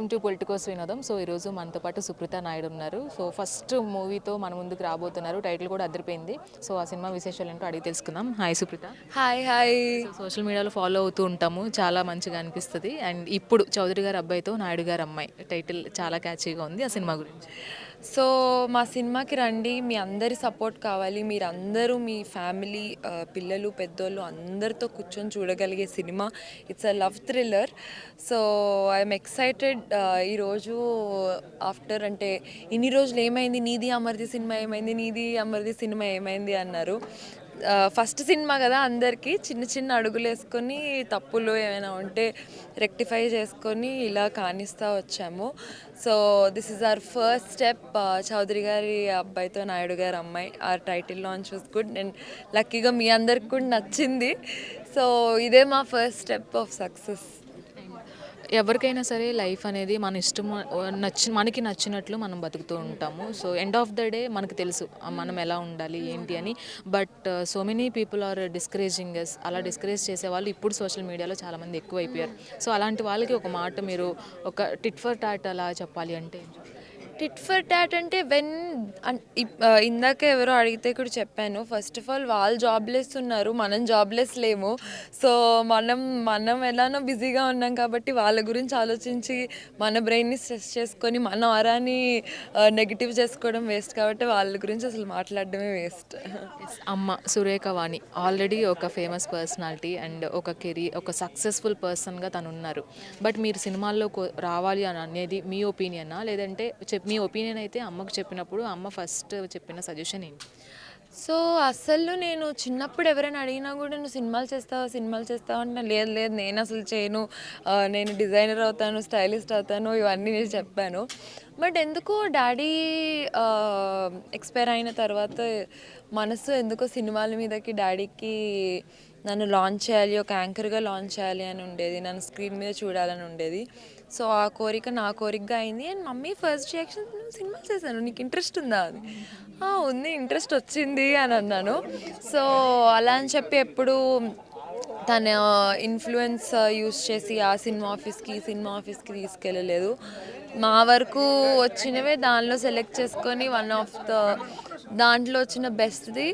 Welcome to Politicos వినోదం. So ఈరోజు మనతో పాటు సుప్రీత నాయుడు ఉన్నారు. సో ఫస్ట్ మూవీతో మన ముందుకు రాబోతున్నారు. టైటిల్ కూడా అదిరిపోయింది. సో ఆ సినిమా విశేషాలు ఏంటో అడిగి తెలుసుకుందాం. Hi Supritha. Hi. So social మీడియాలో ఫాలో అవుతూ ఉంటాము, చాలా మంచిగా అనిపిస్తుంది. అండ్ ఇప్పుడు చౌదరి గారి అబ్బాయితో నాయుడు గారు అమ్మాయి టైటిల్ చాలా క్యాచీగా ఉంది. ఆ సినిమా గురించి సో మా సినిమాకి రండి, మీ అందరి సపోర్ట్ కావాలి. మీరందరూ మీ ఫ్యామిలీ, పిల్లలు పెద్దోళ్ళు అందరితో కూర్చొని చూడగలిగే cinema. It's a love thriller. So I'm excited. ఈరోజు ఆఫ్టర్ అంటే ఇన్ని రోజులు ఏమైంది, నీది అమర్ది సినిమా ఏమైంది, నీది అమర్ది సినిమా ఏమైంది అన్నారు. ఫస్ట్ సినిమా కదా, అందరికీ చిన్న చిన్న అడుగులు వేసుకొని తప్పులు ఏమైనా ఉంటే రెక్టిఫై చేసుకొని ఇలా కానిస్తూ వచ్చాము. So this is our first step. Chowdary గారి అబ్బాయితో నాయుడు గారి అమ్మాయి. ఆ టైటిల్ లాంచ్ వాస్ గుడ్. నేను లక్కీగా మీ అందరికి కూడా నచ్చింది. సో ఇదే మా ఫస్ట్ స్టెప్ ఆఫ్ సక్సెస్. ఎవరికైనా సరే లైఫ్ అనేది మన ఇష్టం మనకి నచ్చినట్లు మనం బతుకుతూ ఉంటాము. So end of the day మనకు తెలుసు మనం ఎలా ఉండాలి ఏంటి అని. But so many people are discouraging us. అలా డిస్కరేజ్ చేసే వాళ్ళు ఇప్పుడు సోషల్ మీడియాలో చాలామంది ఎక్కువ అయిపోయారు. సో అలాంటి వాళ్ళకి ఒక మాట మీరు ఒక టిట్ ఫర్ టాట్ అలా చెప్పాలి అంటే టిట్ ఫర్ టాట్ అంటే ఇందాక ఎవరో అడిగితే కూడా చెప్పాను. ఫస్ట్ ఆఫ్ ఆల్ వాళ్ళు జాబ్లెస్ ఉన్నారు, మనం జాబ్లెస్ లేము. సో మనం ఎలానో బిజీగా ఉన్నాం కాబట్టి వాళ్ళ గురించి ఆలోచించి మన బ్రెయిన్ని స్ట్రెస్ చేసుకొని మన ఆరాని నెగిటివ్ చేసుకోవడం వేస్ట్. కాబట్టి వాళ్ళ గురించి అసలు మాట్లాడడమే వేస్ట్. అమ్మ సురేఖ వాణి ఆల్రెడీ ఒక ఫేమస్ పర్సనాలిటీ అండ్ ఒక సక్సెస్ఫుల్ పర్సన్గా తను ఉన్నారు. బట్ మీరు సినిమాల్లో రావాలి అని అనేది మీ ఒపీనియనా, లేదంటే మీ ఒపీనియన్ అయితే అమ్మకు చెప్పినప్పుడు అమ్మ ఫస్ట్ చెప్పిన సజెషన్ ఏంటి? సో అసలు నేను చిన్నప్పుడు ఎవరైనా అడిగినా కూడా నువ్వు సినిమాలు చేస్తావా అంటే లేదు లేదు, నేను అసలు చేయను, నేను డిజైనర్ అవుతాను, స్టైలిస్ట్ అవుతాను, ఇవన్నీ నేను చెప్పాను. బట్ ఎందుకో డాడీ ఎక్స్పైర్ అయిన తర్వాత మనసు ఎందుకో సినిమాల మీదకి డాడీకి నన్ను లాంచ్ చేయాలి, ఒక యాంకర్గా లాంచ్ చేయాలి అని ఉండేది, నన్ను స్క్రీన్ మీద చూడాలని ఉండేది. సో ఆ కోరిక నా కోరికగా అయింది. అండ్ మమ్మీ ఫస్ట్ రియాక్షన్, నువ్వు సినిమాలు చేశాను, నీకు ఇంట్రెస్ట్ ఉందా అని. ఉంది, ఇంట్రెస్ట్ వచ్చింది అని అన్నాను. సో అలా అని చెప్పి ఎప్పుడు తన ఇన్ఫ్లుయెన్స్ యూస్ చేసి ఆ సినిమా ఆఫీస్కి ఈ సినిమా ఆఫీస్కి తీసుకెళ్ళలేదు. మా వరకు వచ్చినవే దానిలో సెలెక్ట్ చేసుకొని దాంట్లో వచ్చిన బెస్ట్ది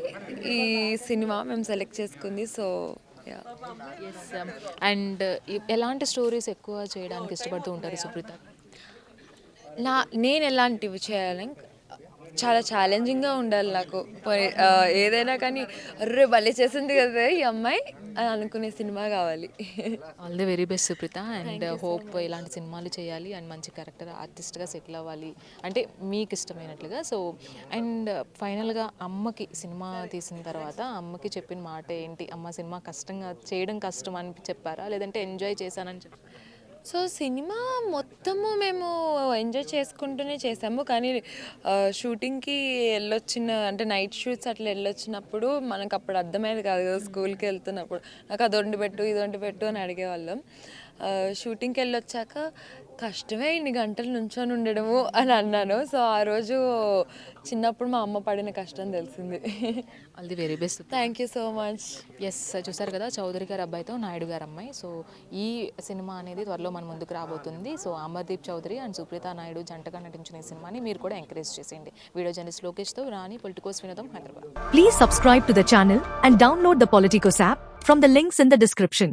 ఈ సినిమా మేము సెలెక్ట్ చేసుకుంది. So yes. అండ్ ఎలాంటి స్టోరీస్ ఎక్కువ చేయడానికి ఇష్టపడుతూ ఉంటారు సుప్రీత? నేను ఎలాంటివి చేయాలి, చాలా ఛాలెంజింగ్గా ఉండాలి నాకు. ఏదైనా కానీ అర్రే భలే చేసింది కదా ఈ అమ్మాయి అని అనుకునే సినిమా కావాలి. All the very best Supreetha. And hope ఇలాంటి సినిమాలు చేయాలి అండ్ మంచి క్యారెక్టర్ ఆర్టిస్ట్గా సెటిల్ అవ్వాలి అంటే మీకు ఇష్టమైనట్లుగా. సో అండ్ ఫైనల్గా అమ్మకి సినిమా తీసిన తర్వాత అమ్మకి చెప్పిన మాట ఏంటి? అమ్మ సినిమా చేయడం కష్టం అని చెప్పారా, లేదంటే ఎంజాయ్ చేశానని చెప్పారా? సో సినిమా మొత్తము మేము ఎంజాయ్ చేసుకుంటూనే చేసాము. కానీ షూటింగ్కి అంటే నైట్ షూట్స్ అట్లా వెళ్ళొచ్చినప్పుడు మనకు అప్పుడు అర్థమయ్యేది కాదు కదా, స్కూల్కి వెళ్తున్నప్పుడు నాకు అది వండి పెట్టు ఇది వండి పెట్టు అని అడిగేవాళ్ళం. షూటింగ్కి వెళ్ళొచ్చాక కష్టమే ఇన్ని గంటలు నుంచొని ఉండడము అని అన్నాను. సో ఆ రోజు చిన్నప్పుడు మా అమ్మ పడిన కష్టం తెలిసింది. All the very best. Thank you so much. Yes, చూసారు కదా చౌదరి గారి అబ్బాయితో నాయుడు గారు అమ్మాయి. సో ఈ సినిమా అనేది త్వరలో మన ముందుకు రాబోతుంది. సో అమర్దీప్ చౌదరి అండ్ సుప్రీత నాయుడు జంటగా నటించిన ఈ సినిమాని మీరు కూడా ఎంకరేజ్ చేసేయండి. వీడియో జర్నలిస్ట్ లోకేష్తో రాణి, పొలిటికోస్ వినోదం, Hyderabad. Please subscribe to the channel and download the Politicos app from the links in the description.